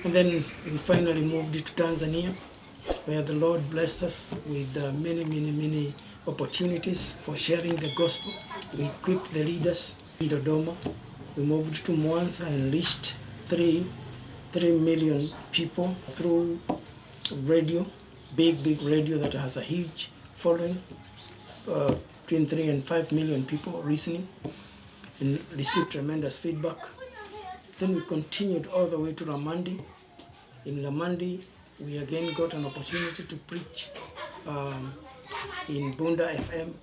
And then we finally moved to Tanzania, where the Lord blessed us with many opportunities for sharing the gospel. We equipped the leaders in Dodoma. We moved to Mwanza and reached 3 million people through radio, big radio that has a huge following, between 3 and 5 million people listening, and received tremendous feedback. Then we continued all the way to Lamandi. In Lamandi, we again got an opportunity to preach in Bunda FM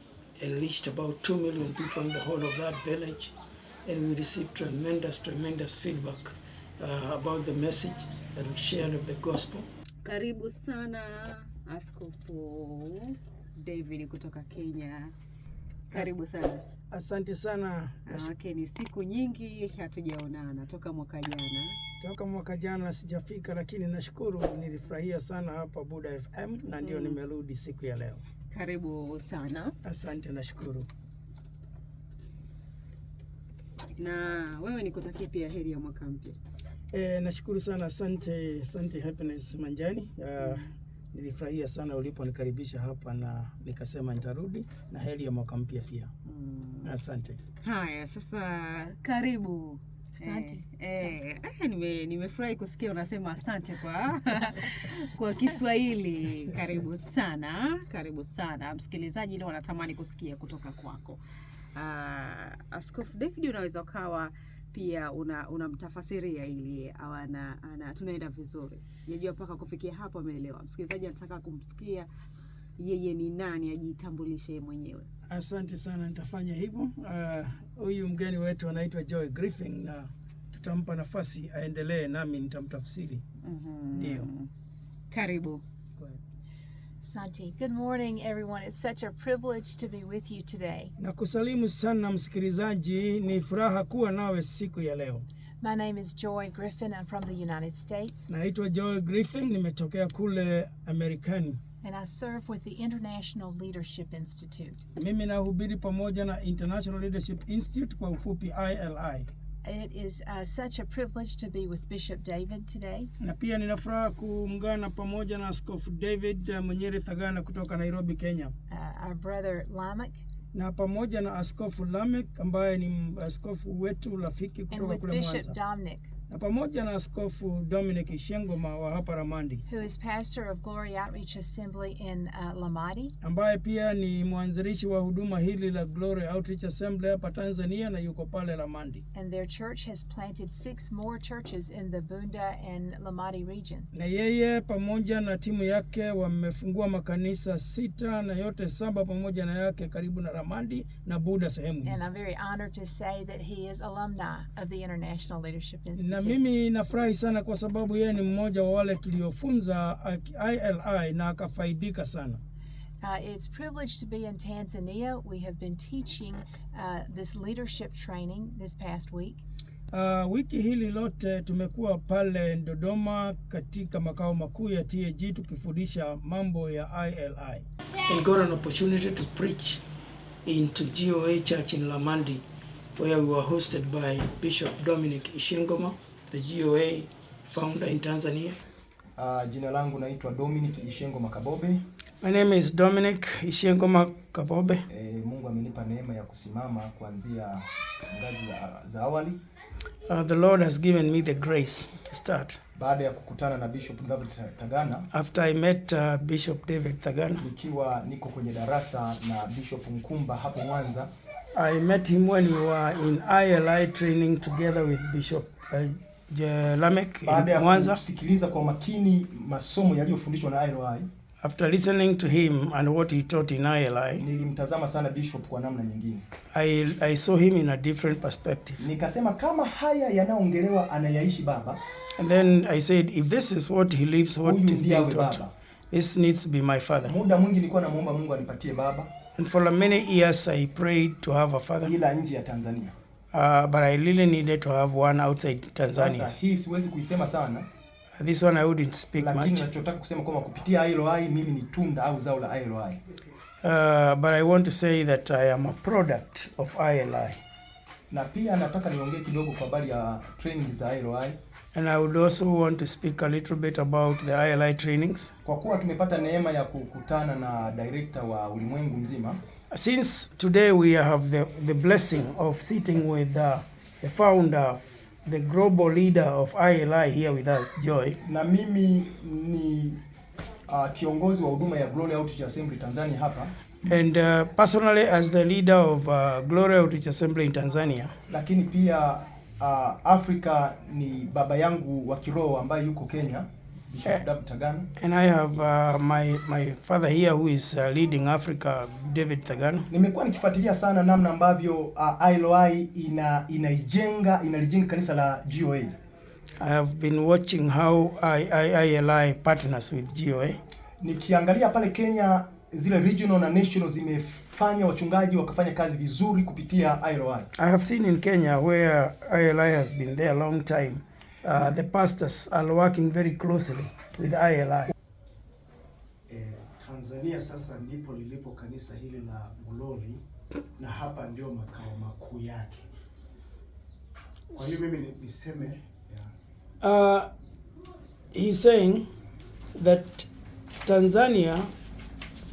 and reached about 2 million people in the whole of that village. And we received tremendous feedback about the message that we shared of the gospel. Karibu sana Askofu David kutoka Kenya. Karibu sana. Asante sana. Okay, ni siku nyingi hatujaonana toka mwaka jana. Toka mwaka jana sijafika, lakini nashukuru nilifurahia sana hapa Buda FM na ndio nimerudi siku ya leo. Karibu sana. Asante, nashukuru. Na wewe nikutakie pia heri ya mwaka mpya. Nashukuru sana, asante Happiness Manjani. Nilifurahia sana uliponikaribisha hapa na nikasema nitarudi, na heri ya mwaka mpya pia. Asante. Haya, sasa karibu. Asante. Nimefurahi kusikia unasema asante kwa Kiswahili. Karibu sana. Msikilizaji leo anatamani kusikia kutoka kwako. Askofu David, unaweza ukawa pia unamtafasiria ili tunaenda vizuri. Sijajua mpaka kufikia hapo ameelewa. Msikilizaji anataka kumsikia yeye ni nani, ajitambulishe mwenyewe. Asante sana, nitafanya hivyo. Huyu mgeni wetu anaitwa Joy Griffin na tutampa nafasi aendelee nami nitamtafsiri. Ndio. Karibu. Santi. Good morning, everyone. It's such a privilege to be with you today. Nakusalimu sana msikilizaji, ni furaha kuwa nawe siku ya leo. My name is Joy Griffin. I'm from the United States. Naitwa Joy Griffin, nimetokea kule Amerikani. And I serve with the International Leadership Institute. Mimi nahubiri pamoja na International Leadership Institute, kwa ufupi ILI. It is such a privilege to be with Bishop David today. Na pia nina furaha kuungana pamoja na Askofu David Munyiri Thagana kutoka Nairobi, Kenya. Our brother Lamek. Na pamoja na Askofu Lamek ambaye ni askofu wetu rafiki kutoka kule Mwanza. And with Bishop Dominic. Na pamoja na Askofu Dominic Ishengoma wa hapa Ramandi, who is pastor of Glory Outreach Assembly in Lamadi, ambaye pia ni mwanzilishi wa huduma hili la Glory Outreach Assembly hapa Tanzania na yuko pale Lamandi. And their church has planted 6 more churches in the Bunda and Lamadi region. Na yeye pamoja na timu yake wamefungua makanisa 6 na yote 7 pamoja na yake karibu na Ramandi na Buda sehemu hizi. And I'm very honored to say that he is alumni of the International Leadership Institute. Na mimi nafurahi sana kwa sababu yeye ni mmoja wa wale tuliofunza ILI na akafaidika sana. It's privileged to be in Tanzania. We have been teaching this leadership training this past week. Wiki hili lote tumekuwa pale Dodoma katika makao makuu ya TAG tukifundisha mambo ya ILI. And got an opportunity to preach into GOA Church in Lamandi, where we were hosted by Bishop Dominic Ishengoma, the GOA founder in Tanzania. Jina langu naitwa Dominic Ishengoma Kabobe. My name is Dominic Ishengoma Kabobe. Mungu amenipa neema ya kusimama kuanzia ngazi za awali. The Lord has given me the grace to start. Baada ya kukutana na Bishop David Thagana. After I met Bishop David Thagana. Nikiwa niko kwenye darasa na Bishop Nkumba hapo Mwanza. I met him when we were in ILI training together with Bishop Lamek in Mwanza. Kusikiliza kwa makini masomo yaliyofundishwa na ILI. After listening to him and what he taught in ILI, nilimtazama sana Bishop kwa namna nyingine. I saw him in a different perspective. Nikasema kama haya yanaongelewa anayaishi baba. And then I said, if this is what he lives, what is being taught, this needs to be my father. Muda mwingi nilikuwa namuomba Mungu anipatie baba. And for many years I prayed to have a father. Ila nje ya Tanzania. But I really needed to have one outside Tanzania. Sasa hii siwezi kuisema sana. This one I wouldn't speak much. Lakini nachotaka kusema kwamba kupitia ILI mimi ni tunda au zao la ILI. But I want to say that I am a product of ILI. Na pia nataka niongee kidogo kwa habari ya training za ILI. And I would also want to speak a little bit about the ILI trainings. Kwa kuwa tumepata neema ya kukutana na director wa ulimwengu mzima. Since today we have the blessing of sitting with the founder, the global leader of ILI here with us, Joy. Na mimi ni kiongozi wa huduma ya Glory Outreach Assembly Tanzania hapa. And personally as the leader of Glory Outreach Assembly in Tanzania. Lakini pia Afrika ni baba yangu wa kiroho ambaye yuko Kenya, Bishop David Thagana. And I have my father here who is leading Africa, David Thagana. Nimekuwa nikifuatilia sana namna ambavyo ILI inalijenga kanisa la GOA. I have been watching how ILI partners with GOA. Nikiangalia pale Kenya zile regional na national zimefanya wachungaji wakafanya kazi vizuri kupitia ILI. I have seen in Kenya where ILI has been there a long time. The pastors are working very closely with ILI. Tanzania sasa ndipo lilipo kanisa hili la Glory na hapa ndio makao makuu yake. Kwa hiyo mimi niseme he's saying that Tanzania,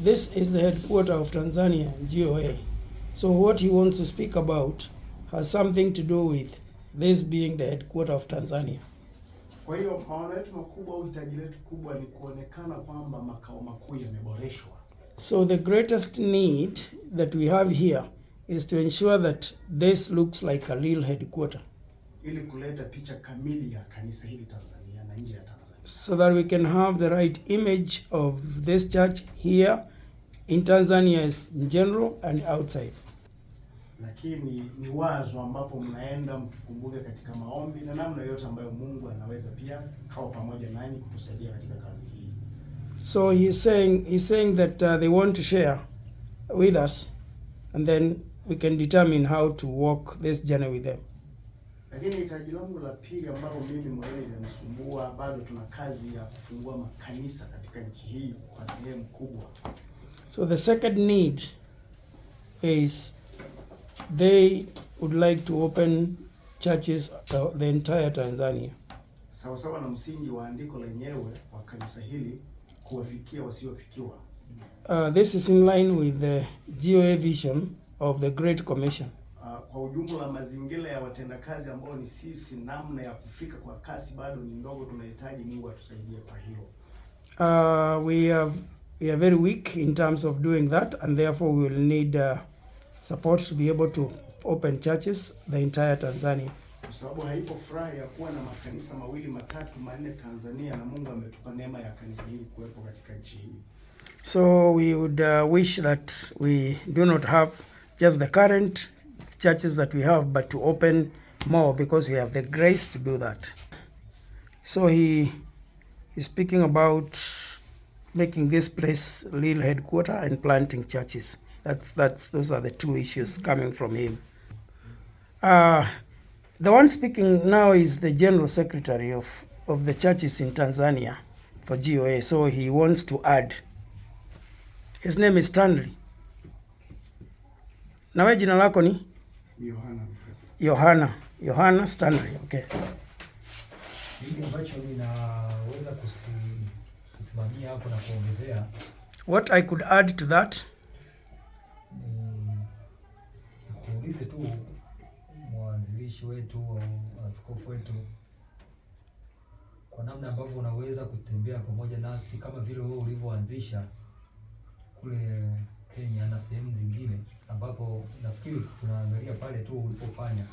this is the headquarter of Tanzania, GOA. So what he wants to speak about has something to do with this being the headquarter of Tanzania. Kwa hiyo maono yetu makubwa au hitaji letu kubwa ni kuonekana kwamba makao makuu yameboreshwa. So the greatest need that we have here is to ensure that this looks like a real headquarter. Ili kuleta picha kamili ya kanisa hili Tanzania na nje ya Tanzania. So that we can have the right image of this church here in Tanzania in general and outside. Lakini ni wazo ambapo mnaenda mtukumbuke katika maombi na namna yote ambayo Mungu anaweza pia kawa pamoja nanyi kutusaidia katika kazi hii. So he's saying that they want to share with us and then we can determine how to walk this journey with them. Lakini hitaji langu la pili ambalo mimi moyoni linanisumbua, bado tuna kazi ya kufungua makanisa katika nchi hii kwa sehemu kubwa. So the second need is they would like to open churches the entire Tanzania. Sawa na msingi wa andiko lenyewe wa kanisa hili kuwafikia wasiofikiwa. This is in line with the GOA vision of the Great Commission. Kwa ujumla mazingira ya watendakazi ambao ni sisi, namna ya kufika kwa kasi bado ni ndogo. Tunahitaji Mungu atusaidie kwa hilo. We are very weak in terms of doing that, and therefore we will need support to be able to open churches the entire Tanzania. Kwa sababu haipo furaha ya kuwa na makanisa mawili matatu manne Tanzania, na Mungu ametupa neema ya kanisa hili kuwepo katika nchi hii. So we would wish that we do not have just the current churches that we have, but to open more because we have the grace to do that. So he is speaking about making this place real headquarter and planting churches. Those are the two issues coming from him. The one speaking now is the General Secretary of the churches in Tanzania for GOA. So he wants to add. His name is Stanley. Nawe jina lako ni? Yohana Stanley. Okay. Hili ambacho ninaweza kusimamia hapo na kuongezea. What I could add to that ni kuulize tu mwanzilishi wetu au askofu wetu kwa namna ambavyo unaweza kutembea pamoja nasi kama vile wewe ulivyoanzisha kule Kenya na sehemu zingine ambapo nafikiri tunaangalia pale tu ulipofanya.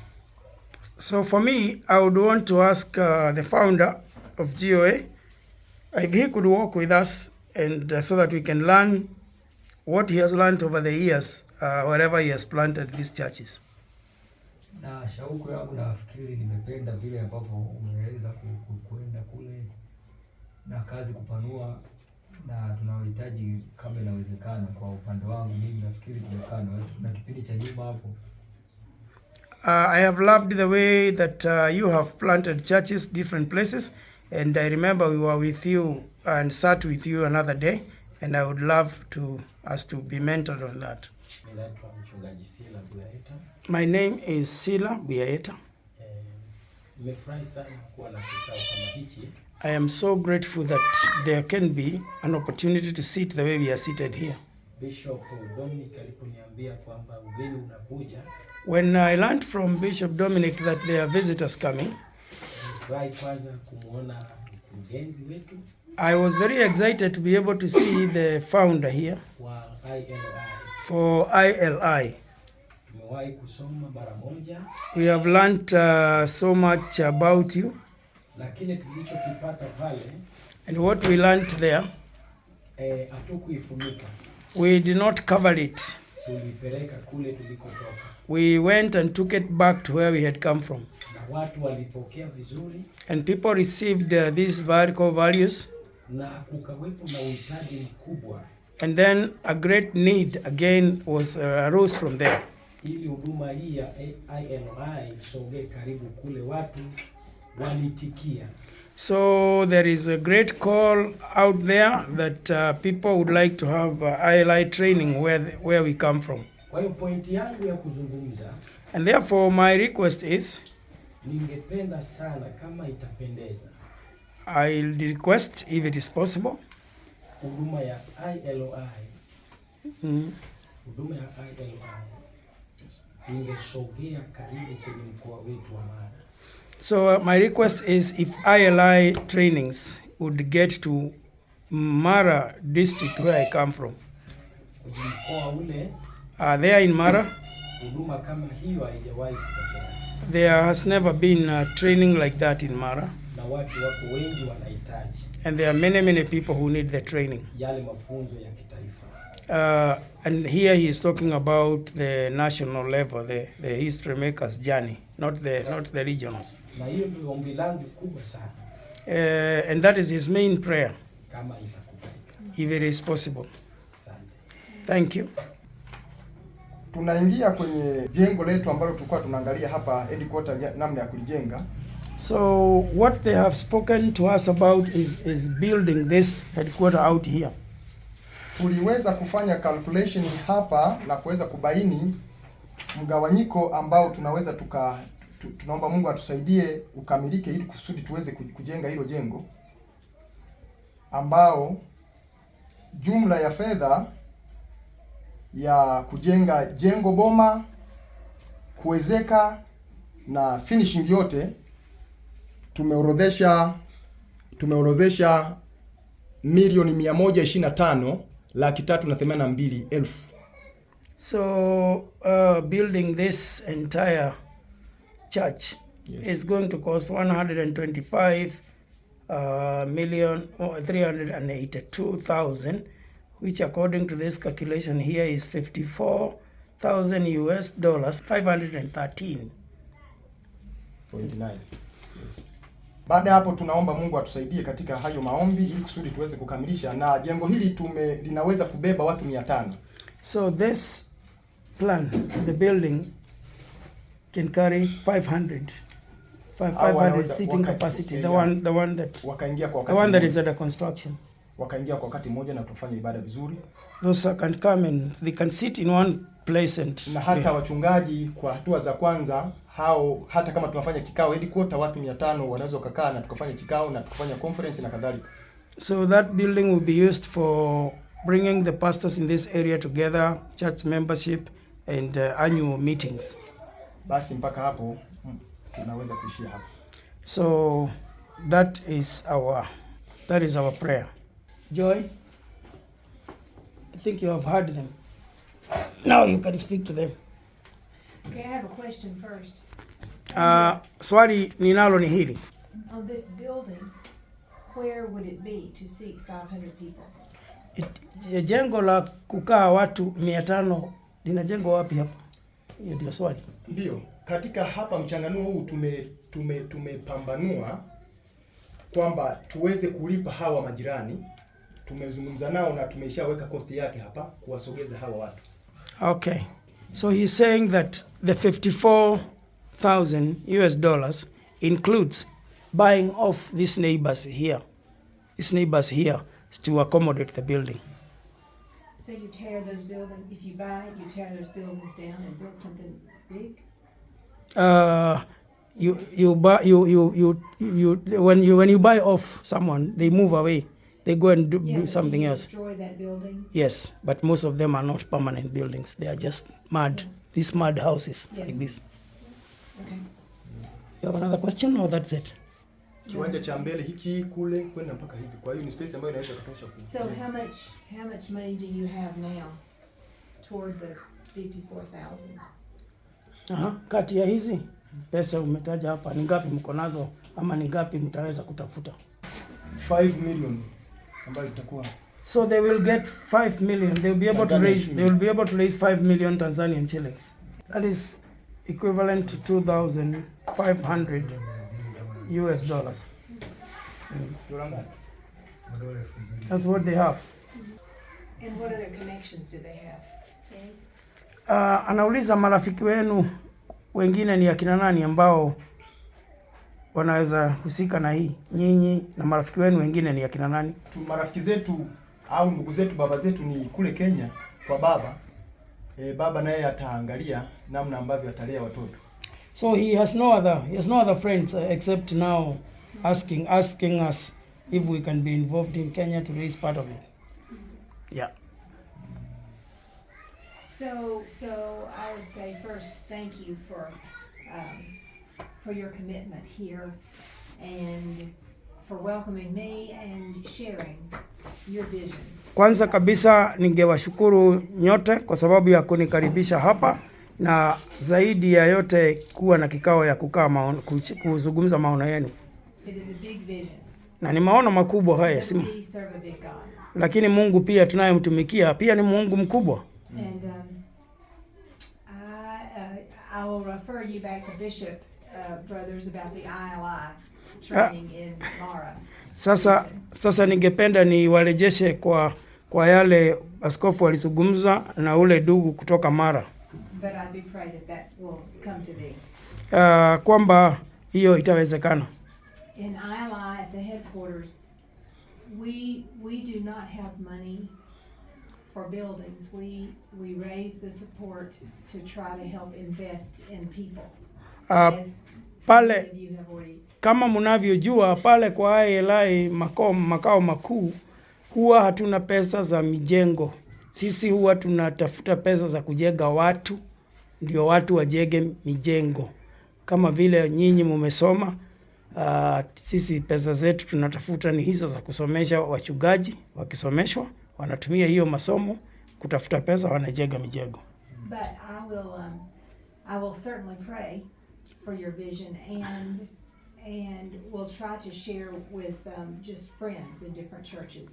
So for me, I would want to ask the founder of GOA if he could walk with us and so that we can learn what he has learned over the years wherever he has planted these churches. Na shauku yangu nafikiri nimependa vile ambavyo umeweza kwenda kule na kazi kupanua, na tunahitaji kama inawezekana. Kwa upande wangu mimi nafikiri tumekana na kipindi cha nyuma hapo. I have loved the way that you have planted churches different places, and I remember we were with you and sat with you another day, and I would love us to be mentored on that. Mchungaji Sila Buyaeta. My name is Sila Buyaeta. Nimefurahi sana kuwa na kikao kama hichi. I am so grateful that there can be an opportunity to sit the way we are seated here. Bishop Dominic aliponiambia kwamba ugeni unakuja, when I learned from Bishop Dominic that there are visitors coming, nilifurahi kwanza kumuona mkurugenzi wetu I was very excited to be able to see the founder here wa ILI. for ILI. Tumewahi kusoma mara moja, We have learned so much about you, na kile tulichokipata pale and what we learned there, hatukuifunika. we did not cover it. Tulipeleka kule tulikotoka. We went and took it back to where we had come from. Na watu walipokea vizuri, And people received these vertical values. na kukawepo na uhitaji mkubwa, And then a great need again was arose from there. ili huduma hii ya ILI isogee karibu kule watu walitikia. So there is a great call out there that people would like to have ILI training where we come from. Kwa hiyo pointi yangu ya kuzungumza, And therefore my request is, ningependa sana kama itapendeza, I'll request if it is possible, huduma ya ILI, huduma ya ILI ingesogea karibu kwenye mkoa wetu wa Mara. so my request is if ILI trainings would get to Mara district where I come from. Kwenye mkoa ule, There in Mara, huduma kama hiyo haijawahi kutokea, there has never been training like that in Mara. na watu wako wengi wanahitaji And there are many people who need the training. yale mafunzo ya kitaifa. And here he is talking about the national level, the history makers journey, not the regionals. Na hiyo ndio ombi langu kubwa sana, And that is his main prayer, kama itakubalika. if it is possible. Asante. Thank you. Tunaingia kwenye jengo letu ambalo tulikuwa tunaangalia hapa headquarter, namna ya kulijenga. So what they have spoken to us about is building this headquarter out here. Tuliweza kufanya calculation hapa na kuweza kubaini mgawanyiko ambao tunaweza tunaomba Mungu atusaidie ukamilike ili kusudi tuweze kujenga hilo jengo, ambao jumla ya fedha ya kujenga jengo boma, kuwezeka na finishing yote tumeorodhesha milioni 125,382,000. So building this entire church, Yes, is going to cost 125,382,000, which according to this calculation here is $54,000 US, 513.9. Yes. Baada ya hapo tunaomba Mungu atusaidie katika hayo maombi ili kusudi tuweze kukamilisha, na jengo hili linaweza kubeba watu 500. So this plan, the building can carry 500 seating capacity. The one that wakaingia kwa that is under construction. Wakaingia kwa wakati mmoja na tufanye ibada vizuri. Those can come and they can sit in one place and na hata wachungaji kwa hatua za kwanza hao, hata kama tunafanya kikao headquarter, watu 500 wanaweza kukaa na tukafanya kikao na tukafanya conference na kadhalika. So that building will be used for bringing the pastors in this area together, church membership and annual meetings. Basi mpaka hapo tunaweza kuishia hapo. So that is our prayer. Joy, I think you have heard them. Now you can speak to them. Okay, I have a question first. Swali ninalo ni hili. On this building, where would it be to seat 500 people? Jengo la kukaa watu 500 linajengwa wapi hapa? Hiyo ndio swali. Ndio, katika hapa mchanganuo huu tumepambanua kwamba tuweze kulipa hawa majirani. Tumezungumza nao na tumeshaweka kosti yake hapa kuwasogeza hawa watu. Okay. So he's saying that the $54,000 US includes buying off these neighbors here to accommodate the building. So you tear those buildings, if you buy it, you tear those buildings down and build something big? when you buy off someone, they move away. They go and do something else. Destroy that building. Yes, but most of them are not permanent buildings. They are just mud. These mud houses like this. Okay. You have another question or that's it? Kiwanja cha mbele hiki kule kwenda mpaka hivi. Kwa hiyo ni space ambayo inaweza kutosha. So how much money do you have now toward the 54,000? Kati ya hizi pesa umetaja hapa ni ngapi mko nazo ama ni ngapi mtaweza kutafuta? 5 million ambayo itakuwa. So they will get 5 million. They will be able to raise 5 million Tanzanian shillings. That is equivalent to $2,500 US dollars. That's what they have. And what other connections do they have? Anauliza marafiki wenu wengine ni akina nani ambao wanaweza husika na hii? Nyinyi na marafiki wenu wengine ni akina nani? Marafiki zetu au ndugu zetu, baba zetu ni kule Kenya kwa baba. Baba naye ataangalia namna ambavyo atalea watoto. So he has no other friends except now asking us if we can be involved in Kenya to raise part of it. Yeah. So I would say first, thank you for your commitment here and for welcoming me and sharing your vision. Kwanza kabisa ningewashukuru nyote kwa sababu ya kunikaribisha hapa na zaidi ya yote kuwa na kikao ya kukaa kuzungumza maono yenu. It is a big vision. Na ni maono makubwa haya, We serve a big God. Lakini Mungu pia tunayemtumikia pia ni Mungu mkubwa. And I will refer you back to Bishop brothers about the ILI training in Mara. Sasa ningependa niwarejeshe kwa yale askofu walizungumza na ule ndugu kutoka Mara. But I do pray that will come to be. Kwamba hiyo itawezekana. In ILI at the headquarters, we do not have money for buildings. We raise the support to try to help invest in people. Pale kama mnavyojua pale kwa ILI makao makuu huwa hatuna pesa za mijengo. Sisi huwa tunatafuta pesa za kujenga watu, ndio watu wajenge mijengo. Kama vile nyinyi mumesoma, sisi pesa zetu tunatafuta ni hizo za kusomesha wachungaji, wakisomeshwa wanatumia hiyo masomo kutafuta pesa, wanajenga mijengo. But I will certainly pray for your vision and we'll try to share with just friends in different churches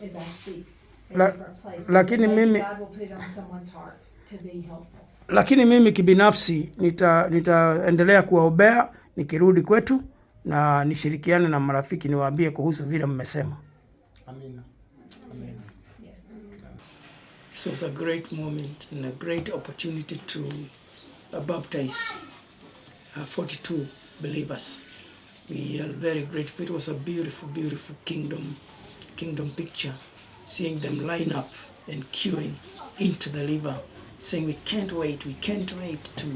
as I speak in different places. Lakini mimi God will put it on someone's heart to be helpful. Lakini mimi kibinafsi nitaendelea kuwaombea nikirudi kwetu na nishirikiane na marafiki niwaambie kuhusu vile mmesema. Amina. Amen. Yes. This was a great moment and a great opportunity to baptize 42 believers. We are very grateful. It was a beautiful kingdom picture, seeing them line up and queuing into the river, saying we can't wait to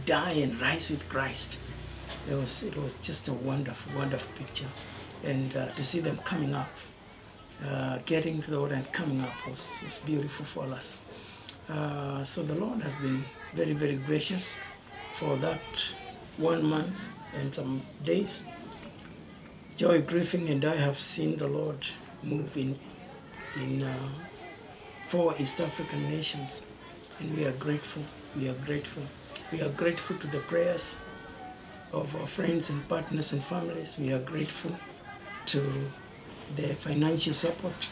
die and rise with Christ. It was just a wonderful picture, and to see them coming up, getting to the water and coming up was beautiful for us. So the Lord has been very, very gracious for that 1 month and some days. Joy Griffin and I have seen the Lord move in 4 East African nations, and we are grateful. We are grateful to the prayers of our friends and partners and families. We are grateful to the financial support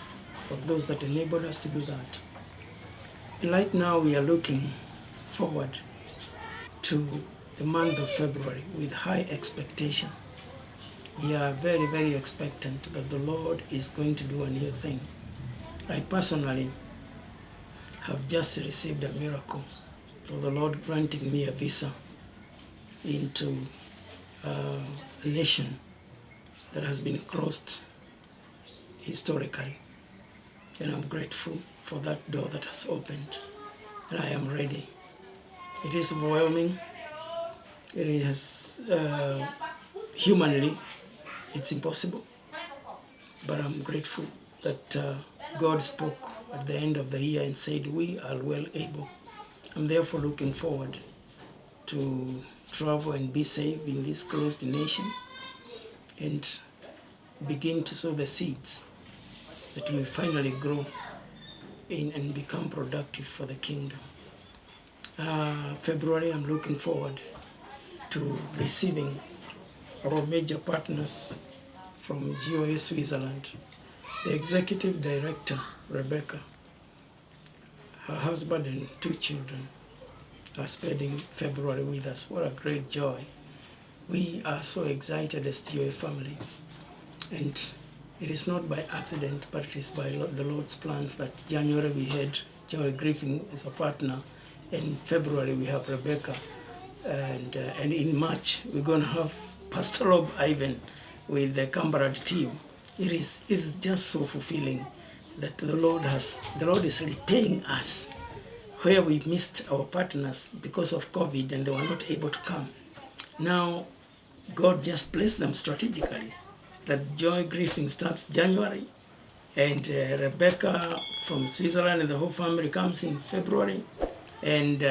of those that enabled us to do that. And right now we are looking forward to the month of February with high expectation. We are very, very expectant that the Lord is going to do a new thing. I personally have just received a miracle for the Lord granting me a visa into a nation that has been crossed historically. And I'm grateful for that door that has opened. And I am ready. It is overwhelming. It has humanly, it's impossible. But I'm grateful that God spoke at the end of the year and said, we are well able. I'm therefore looking forward to travel and be safe in this closed nation and begin to sow the seeds that will finally grow in and become productive for the kingdom. February, I'm looking forward to receiving our major partners from GOA Switzerland. The executive director, Rebecca, her husband and 2 children are spending February with us. What a great joy. We are so excited as GOA family. And it is not by accident, but it is by the Lord's plans that January we had Joy Griffin as a partner. In February we have Rebecca. And in March we're going to have Pastor Rob Ivan with the Camberad team. It is just so fulfilling that the Lord is repaying us where we missed our partners because of COVID and they were not able to come. Now, God just placed them strategically. That Joy Griffin starts January, and Rebecca from Switzerland and the whole family comes in February, and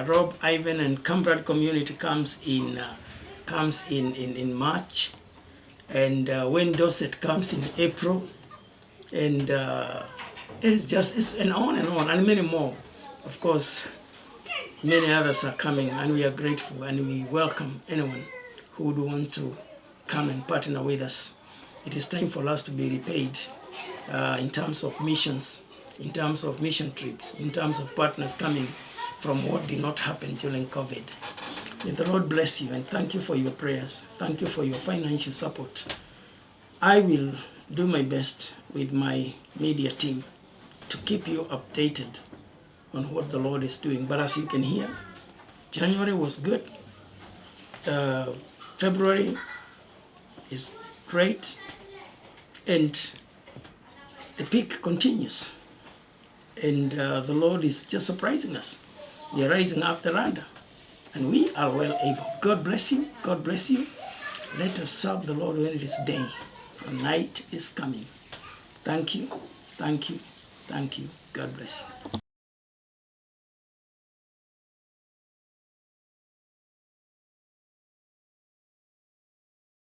Rob Ivan and Cambrad community comes in March, and Wayne Dorset comes in April, and it's and on and many more. Of course, many others are coming, and we are grateful, and we welcome anyone who would want to come and partner with us. It is time for us to be repaid in terms of missions, in terms of mission trips, in terms of partners coming from what did not happen during COVID. May the Lord bless you, and thank you for your prayers. Thank you for your financial support. I will do my best with my media team to keep you updated on what the Lord is doing. But as you can hear, January was good. February is great. And the peak continues. And the Lord is just surprising us. We are rising up the ladder. And we are well able. God bless you. God bless you. Let us serve the Lord when it is day. The night is coming. Thank you. Thank you. Thank you. God bless you.